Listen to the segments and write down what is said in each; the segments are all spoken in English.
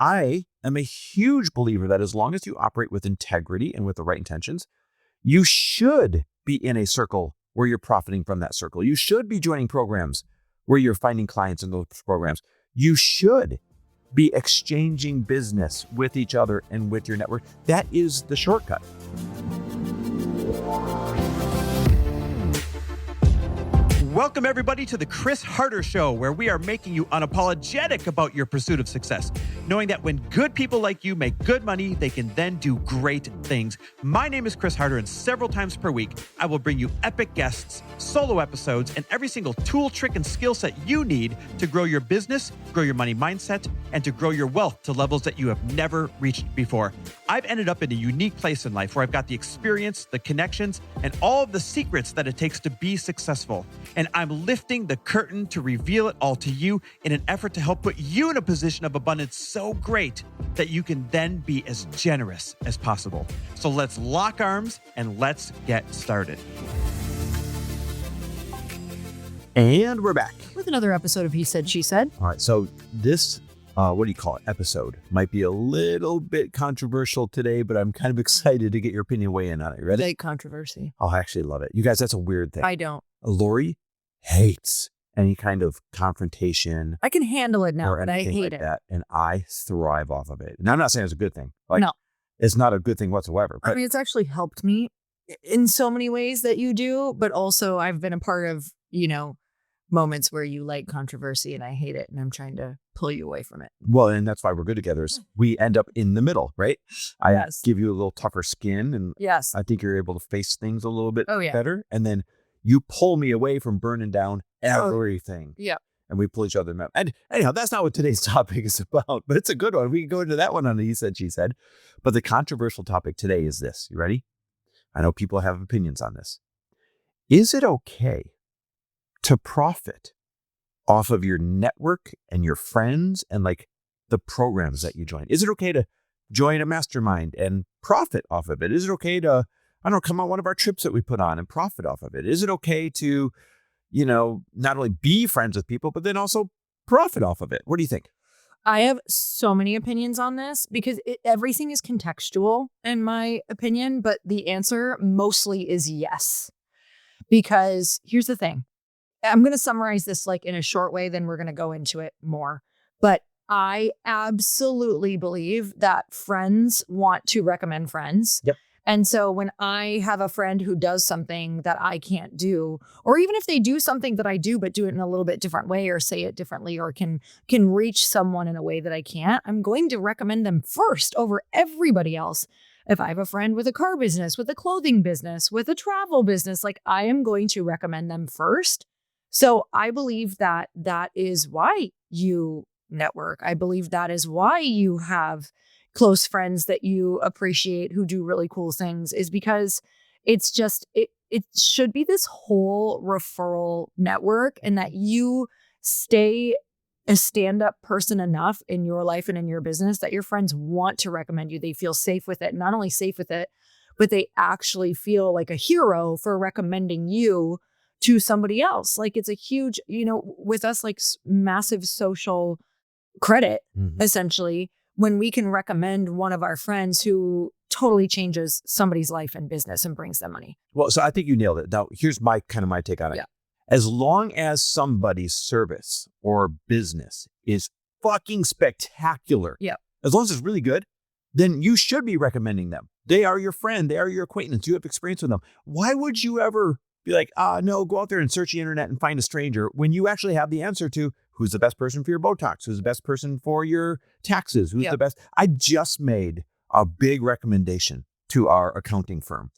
I am a huge believer that as long as you operate with integrity and with the right intentions, you should be in a circle where you're profiting from that circle. You should be joining programs where you're finding clients in those programs. You should be exchanging business with each other and with your network. That is the shortcut. Welcome, everybody, to the Chris Harder Show, where we are making you unapologetic about your pursuit of success, knowing that when good people like you make good money, they can then do great things. My name is Chris Harder, and several times per week, I will bring you epic guests, solo episodes, and every single tool, trick, and skill set you need to grow your business, grow your money mindset, and to grow your wealth to levels that you have never reached before. I've ended up in a unique place in life where I've got the experience, the connections, and all of the secrets that it takes to be successful. And I'm lifting the curtain to reveal it all to you in an effort to help put you in a position of abundance so great that you can then be as generous as possible. So let's lock arms and let's get started. And we're back with another episode of He Said, She Said. All right. So this, episode might be a little bit controversial today, but I'm kind of excited to get your opinion weigh in on it. You ready? Like controversy. Oh, I actually love it. You guys, that's a weird thing. I don't. Lori hates any kind of confrontation. I can handle it now, or but I anything hate like it. that, and I thrive off of it. And I'm not saying it's a good thing. No. It's not a good thing whatsoever. But I mean, it's actually helped me in so many ways that you do, but also I've been a part of, moments where you like controversy and I hate it and I'm trying to pull you away from it. Well, and that's why we're good together is we end up in the middle, right? I give you a little tougher skin and yes, I think you're able to face things a little bit yeah. better. And then you pull me away from burning down everything. Yeah. And we pull each other up. And anyhow, that's not what today's topic is about, but it's a good one. We can go into that one on the He Said, She Said. But the controversial topic today is this. You ready? I know people have opinions on this. Is it okay to profit off of your network and your friends and like the programs that you join? Is it okay to join a mastermind and profit off of it? Is it okay to, come on one of our trips that we put on and profit off of it? Is it okay to, not only be friends with people, but then also profit off of it? What do you think? I have so many opinions on this because everything is contextual in my opinion, but the answer mostly is yes. Because here's the thing. I'm going to summarize this like in a short way, then we're going to go into it more. But I absolutely believe that friends want to recommend friends. Yep. And so when I have a friend who does something that I can't do, or even if they do something that I do, but do it in a little bit different way or say it differently or can reach someone in a way that I can't, I'm going to recommend them first over everybody else. If I have a friend with a car business, with a clothing business, with a travel business, like I am going to recommend them first. So I believe that is why you network. I believe that is why you have close friends that you appreciate who do really cool things, is because it's just, it should be this whole referral network, and that you stay a stand-up person enough in your life and in your business that your friends want to recommend you. They feel safe with it. Not only safe with it, but they actually feel like a hero for recommending you to somebody else. Like it's a huge, with us, like massive social credit, essentially, when we can recommend one of our friends who totally changes somebody's life and business and brings them money. Well, so I think you nailed it. Now, here's my take on it. Yeah. As long as somebody's service or business is fucking spectacular, as long as it's really good, then you should be recommending them. They are your friend. They are your acquaintance. You have experience with them. Why would you ever be like, no, go out there and search the internet and find a stranger when you actually have the answer to who's the best person for your Botox, who's the best person for your taxes, who's the best. I just made a big recommendation to our accounting firm.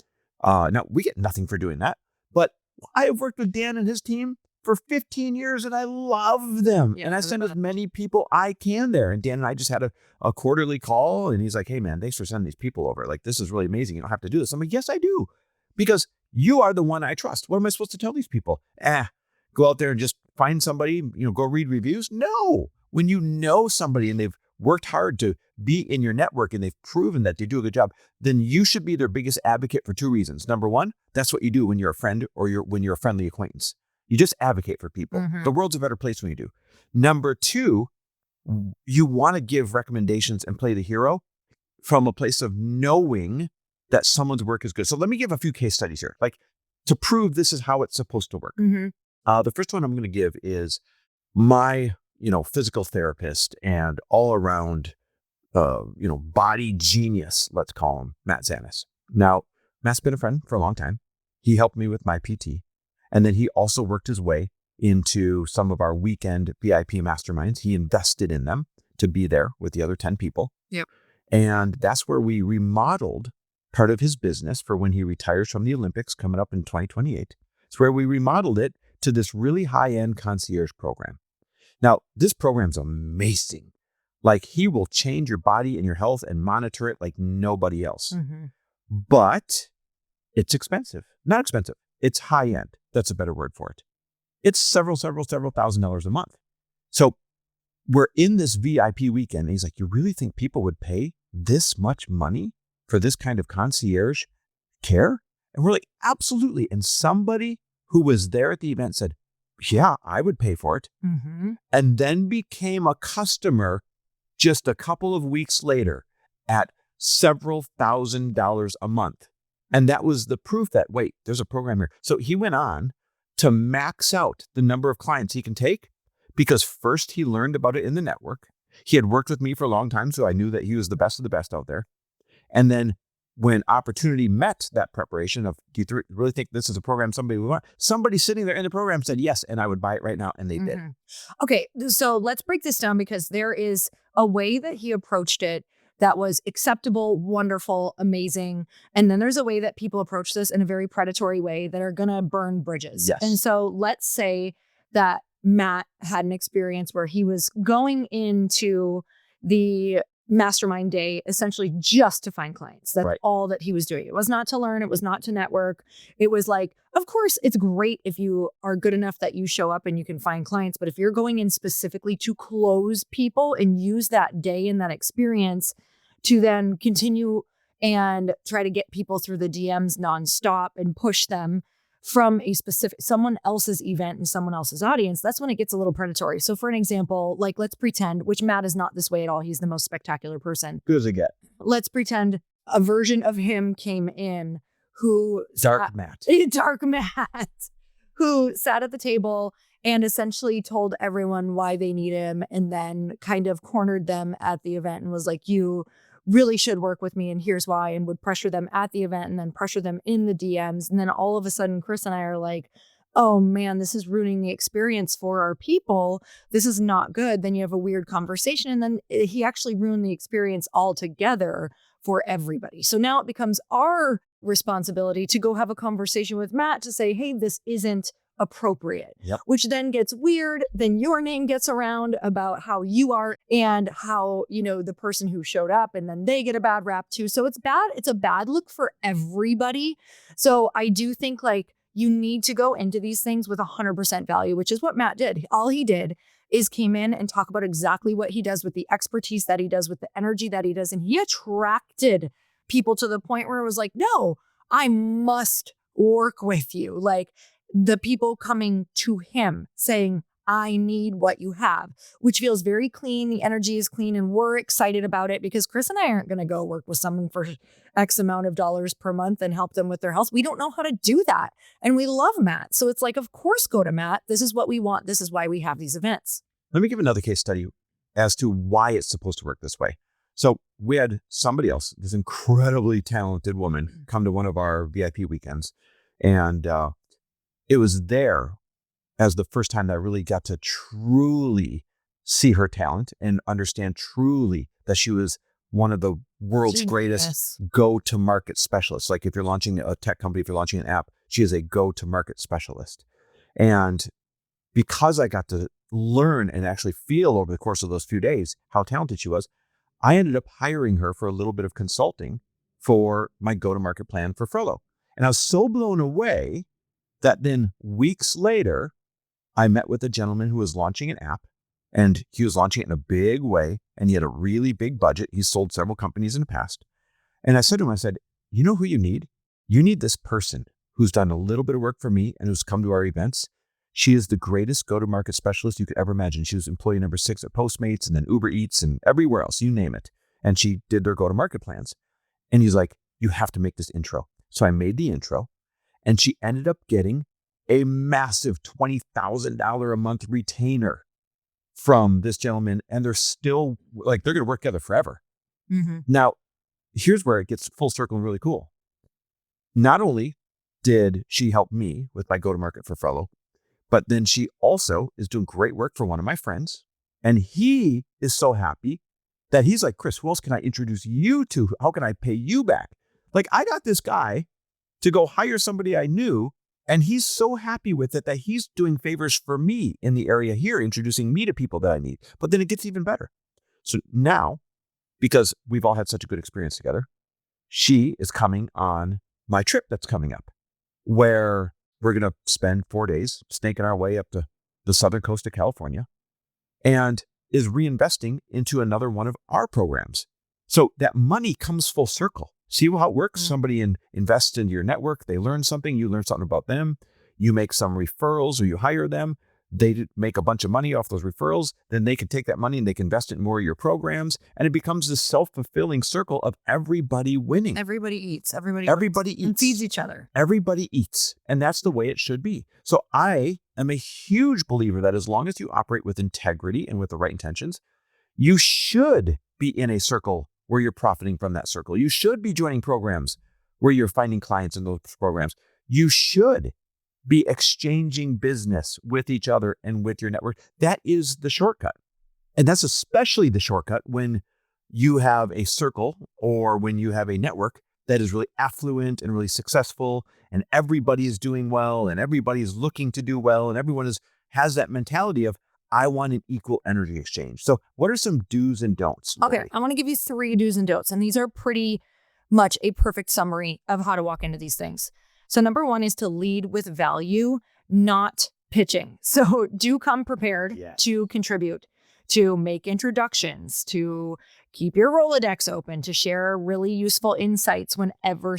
Now, we get nothing for doing that, but I have worked with Dan and his team for 15 years and I love them. And I send as many people I can there. And Dan and I just had a quarterly call and he's like, hey man, thanks for sending these people over. Like, this is really amazing. You don't have to do this. I'm like, yes, I do. Because you are the one I trust. What am I supposed to tell these people? Go out there and just find somebody, go read reviews. No, when you know somebody and they've worked hard to be in your network and they've proven that they do a good job, then you should be their biggest advocate for two reasons. Number one, that's what you do when you're a friend or when you're a friendly acquaintance. You just advocate for people. The world's a better place when you do. Number two, You want to give recommendations and play the hero from a place of knowing that someone's work is good. So let me give a few case studies here, like to prove this is how it's supposed to work. The first one I'm going to give is my, physical therapist and all around, body genius, let's call him, Matt Zanis. Now, Matt's been a friend for a long time. He helped me with my PT. And then he also worked his way into some of our weekend VIP masterminds. He invested in them to be there with the other 10 people. Yep. And that's where we remodeled part of his business for when he retires from the Olympics coming up in 2028. It's where we remodeled it to this really high-end concierge program. Now, this program's amazing. Like, he will change your body and your health and monitor it like nobody else. But it's expensive. Not expensive. It's high-end. That's a better word for it. It's several $1,000s a month. So we're in this VIP weekend. And he's like, you really think people would pay this much money for this kind of concierge care? And we're like, absolutely. And somebody who was there at the event said, yeah, I would pay for it. And then became a customer just a couple of weeks later at several $1,000s a month. And that was the proof that, wait, there's a program here. So he went on to max out the number of clients he can take because first he learned about it in the network. He had worked with me for a long time, so I knew that he was the best of the best out there. And then when opportunity met that preparation of, do you really think this is a program somebody would want? Somebody sitting there in the program said, yes, and I would buy it right now. And they did. Okay, so let's break this down because there is a way that he approached it that was acceptable, wonderful, amazing. And then there's a way that people approach this in a very predatory way that are going to burn bridges. Yes. And so let's say that Matt had an experience where he was going into the mastermind day essentially just to find clients. That's all that he was doing. It was not to learn. It was not to network. It was like, of course, it's great if you are good enough that you show up and you can find clients. But if you're going in specifically to close people and use that day and that experience to then continue and try to get people through the DMs nonstop and push them from a specific someone else's event and someone else's audience, that's when it gets a little predatory. So for an example, like let's pretend, which Matt is not this way at all. He's the most spectacular person. Good as it get. Let's pretend a version of him came in who Dark Matt, who sat at the table and essentially told everyone why they need him and then kind of cornered them at the event and was like, you really should work with me and here's why, and would pressure them at the event and then pressure them in the DMs. And then all of a sudden, Chris and I are like, oh man, this is ruining the experience for our people. This is not good. Then you have a weird conversation. And then he actually ruined the experience altogether for everybody. So now it becomes our responsibility to go have a conversation with Matt to say, hey, this isn't appropriate, which then gets weird. Then your name gets around about how you are and how, the person who showed up, and then they get a bad rap too. So it's bad. It's a bad look for everybody. So I do think like you need to go into these things with 100% value, which is what Matt did. All he did is came in and talk about exactly what he does with the expertise that he does, with the energy that he does. And he attracted people to the point where it was like, no, I must work with you. Like, the people coming to him saying, I need what you have, which feels very clean. The energy is clean and we're excited about it because Chris and I aren't going to go work with someone for X amount of dollars per month and help them with their health. We don't know how to do that. And we love Matt. So it's like, of course, go to Matt. This is what we want. This is why we have these events. Let me give another case study as to why it's supposed to work this way. So we had somebody else, this incredibly talented woman, come to one of our VIP weekends. And, it was there as the first time that I really got to truly see her talent and understand truly that she was one of the world's greatest go-to-market specialists. Like if you're launching a tech company, if you're launching an app, she is a go-to-market specialist. And because I got to learn and actually feel over the course of those few days how talented she was, I ended up hiring her for a little bit of consulting for my go-to-market plan for furlough. And I was so blown away that then weeks later, I met with a gentleman who was launching an app, and he was launching it in a big way, and he had a really big budget. He's sold several companies in the past. And I said to him, I said, you know who you need? You need this person who's done a little bit of work for me and who's come to our events She is the greatest go-to-market specialist you could ever imagine. She was employee number 6 at Postmates and then Uber Eats and everywhere else, you name it. And she did their go-to-market plans. And he's like, you have to make this intro. So I made the intro, and she ended up getting a massive $20,000 a month retainer from this gentleman. And they're still like, they're going to work together forever. Mm-hmm. Now, here's where it gets full circle and really cool. Not only did she help me with my go-to-market for fellow, but then she also is doing great work for one of my friends. And he is so happy that he's like, Chris, who else can I introduce you to? How can I pay you back? Like, I got this guy to go hire somebody I knew, and he's so happy with it that he's doing favors for me in the area here, introducing me to people that I need. But then it gets even better. So now, because we've all had such a good experience together, she is coming on my trip that's coming up, where we're going to spend 4 days snaking our way up to the southern coast of California, and is reinvesting into another one of our programs. So that money comes full circle. See how it works? Somebody invests into your network. They learn something. You learn something about them. You make some referrals, or you hire them. They make a bunch of money off those referrals. Then they can take that money and they can invest it in more of your programs. And it becomes this self-fulfilling circle of everybody winning. Everybody eats. Everybody eats. And feeds each other. Everybody eats. And that's the way it should be. So I am a huge believer that as long as you operate with integrity and with the right intentions, you should be in a circle where you're profiting from that circle. You should be joining programs where you're finding clients in those programs. You should be exchanging business with each other and with your network. That is the shortcut. And that's especially the shortcut when you have a circle or when you have a network that is really affluent and really successful, and everybody is doing well and everybody is looking to do well, and everyone has that mentality of, I want an equal energy exchange. So what are some do's and don'ts? Okay, I want to give you 3 do's and don'ts, and these are pretty much a perfect summary of how to walk into these things. So number 1 is to lead with value, not pitching. So do come prepared to contribute, to make introductions, to keep your Rolodex open, to share really useful insights whenever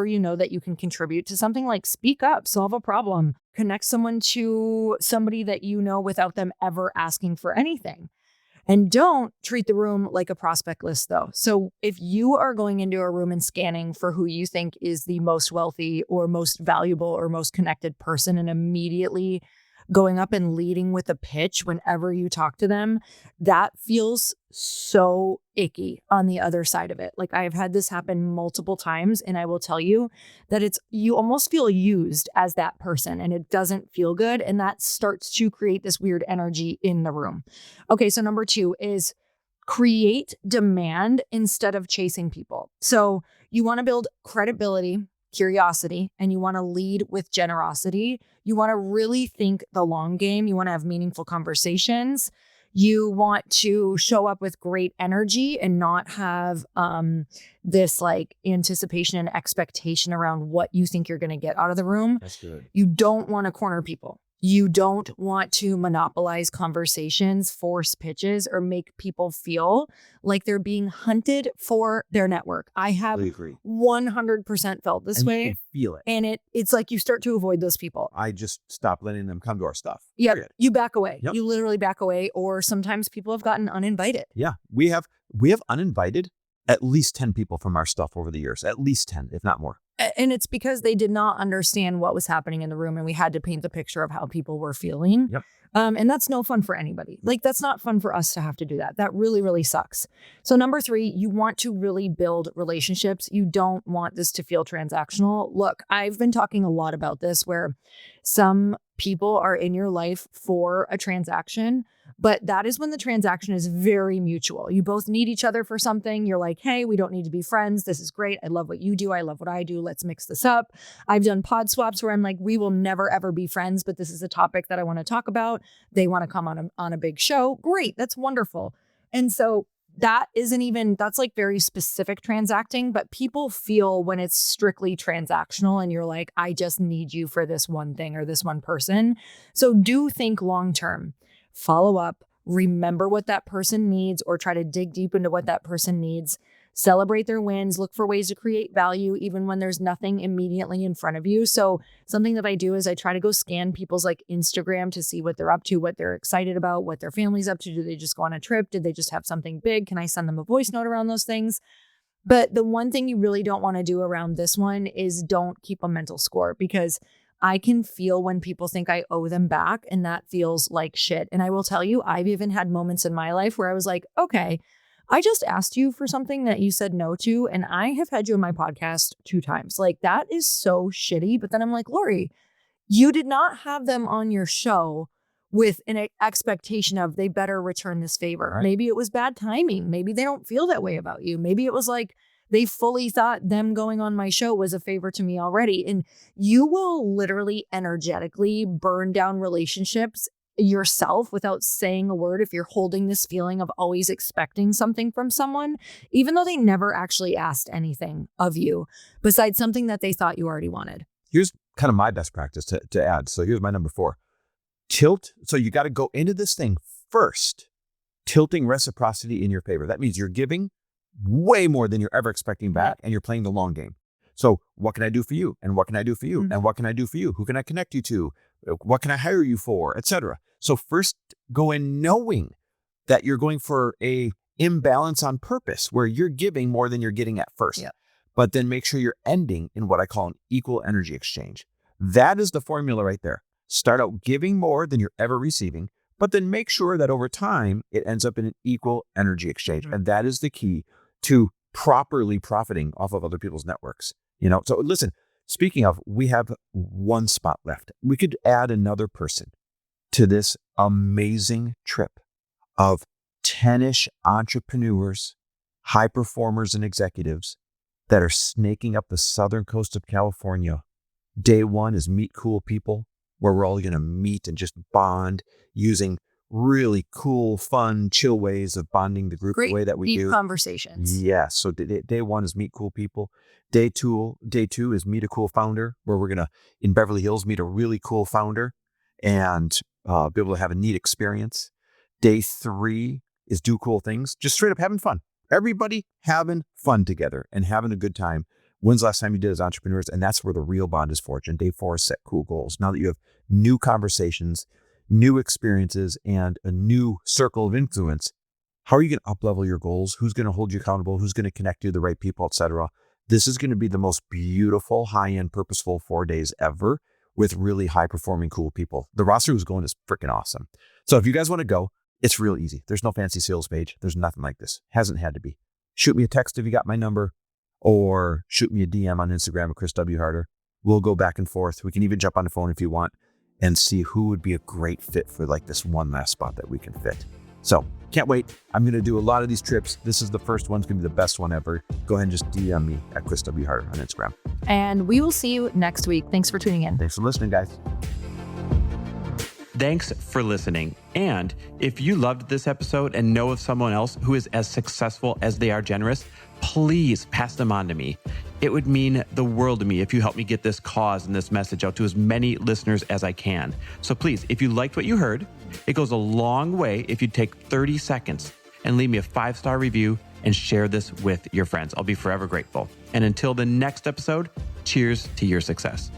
you know that you can contribute to something. Like, speak up, solve a problem, connect someone to somebody that you know without them ever asking for anything. And don't treat the room like a prospect list, though. So if you are going into a room and scanning for who you think is the most wealthy or most valuable or most connected person, and immediately going up and leading with a pitch whenever you talk to them, that feels so icky on the other side of it. Like, I have had this happen multiple times, and I will tell you that you almost feel used as that person, and it doesn't feel good. And that starts to create this weird energy in the room. Okay, so number 2 is create demand instead of chasing people. So you want to build credibility, curiosity, and you want to lead with generosity. You want to really think the long game. You want to have meaningful conversations. You want to show up with great energy and not have this like anticipation and expectation around what you think you're going to get out of the room. That's good. You don't want to corner people. You don't want to monopolize conversations, force pitches, or make people feel like they're being hunted for their network. I have 100% felt this way. You feel it. And it's like you start to avoid those people. I just stop letting them come to our stuff. Yeah, you back away. Yep. You literally back away, or sometimes people have gotten uninvited. Yeah, we have uninvited at least 10 people from our stuff over the years, at least 10, if not more. And it's because they did not understand what was happening in the room, and we had to paint the picture of how people were feeling. Yep. And that's no fun for anybody. Like, that's not fun for us to have to do that. That really, really sucks. So number 3, you want to really build relationships. You don't want this to feel transactional. Look, I've been talking a lot about this, where some people are in your life for a transaction, but that is when the transaction is very mutual. You both need each other for something. You're like, hey, we don't need to be friends. This is great. I love what you do. I love what I do. Let's mix this up. I've done pod swaps where I'm like, we will never, ever be friends, but this is a topic that I want to talk about. They want to come on a big show. Great. That's wonderful. And so that's like very specific transacting, but people feel when it's strictly transactional and you're like, I just need you for this one thing or this one person. So do think long-term, follow up, remember what that person needs, or try to dig deep into what that person needs. celebrate their wins, look for ways to create value, even when there's nothing immediately in front of you. So something that I do is I try to go scan people's like Instagram to see what they're up to, what they're excited about, what their family's up to. Do they just go on a trip? Did they just have something big? Can I send them a voice note around those things? But the one thing you really don't want to do around this one is don't keep a mental score, because I can feel when people think I owe them back, and that feels like shit. And I will tell you, I've even had moments in my life where I was like, okay, I just asked you for something that you said no to, and I have had you in my podcast 2 times. Like, that is so shitty. But then I'm like, Lori, you did not have them on your show with an expectation of they better return this favor. Right. Maybe it was bad timing. Maybe they don't feel that way about you. Maybe it was like they fully thought them going on my show was a favor to me already. And you will literally energetically burn down relationships yourself without saying a word if you're holding this feeling of always expecting something from someone, even though they never actually asked anything of you besides something that they thought you already wanted. Here's kind of my best practice to add. So here's my number 4. Tilt. So you got to go into this thing first, tilting reciprocity in your favor. That means you're giving way more than you're ever expecting back, and you're playing the long game. So what can I do for you? And what can I do for you? Mm-hmm. And what can I do for you? Who can I connect you to? What can I hire you for? Etc. So first go in knowing that you're going for a imbalance on purpose, where you're giving more than you're getting at first. Yep. But then make sure you're ending in what I call an equal energy exchange. That is the formula right there. Start out giving more than you're ever receiving, but then make sure that over time it ends up in an equal energy exchange. Mm-hmm. And that is the key to properly profiting off of other people's networks. So listen, speaking of, we have 1 spot left. We could add another person to this amazing trip of 10-ish entrepreneurs, high performers, and executives that are snaking up the southern coast of California. Day 1 is meet cool people, where we're all going to meet and just bond using really cool, fun, chill ways of bonding the group. Great, the way that we deep do conversations. Yes. So day 1 is meet cool people. Day two is meet a cool founder, where we're going to, in Beverly Hills, meet a really cool founder and be able to have a neat experience. Day 3 is do cool things, just straight up having fun. Everybody having fun together and having a good time. When's the last time you did as entrepreneurs? And that's where the real bond is forged. And day 4 is set cool goals. Now that you have new conversations, new experiences, and a new circle of influence, how are you going to up-level your goals? Who's going to hold you accountable? Who's going to connect you to the right people, etc.? This is going to be the most beautiful, high-end, purposeful 4 days ever with really high-performing, cool people. The roster who's going is freaking awesome. So if you guys want to go, it's real easy. There's no fancy sales page. There's nothing like this. Hasn't had to be. Shoot me a text if you got my number, or shoot me a DM on Instagram at Chris W. Harder. We'll go back and forth. We can even jump on the phone if you want and see who would be a great fit for like this one last spot that we can fit. So can't wait. I'm going to do a lot of these trips. This is the first one. It's going to be the best one ever. Go ahead and just DM me at Chris W. Harder on Instagram. And we will see you next week. Thanks for tuning in. Thanks for listening, guys. Thanks for listening. And if you loved this episode and know of someone else who is as successful as they are generous, please pass them on to me. It would mean the world to me if you help me get this cause and this message out to as many listeners as I can. So please, if you liked what you heard, it goes a long way if you take 30 seconds and leave me a 5-star review and share this with your friends. I'll be forever grateful. And until the next episode, cheers to your success.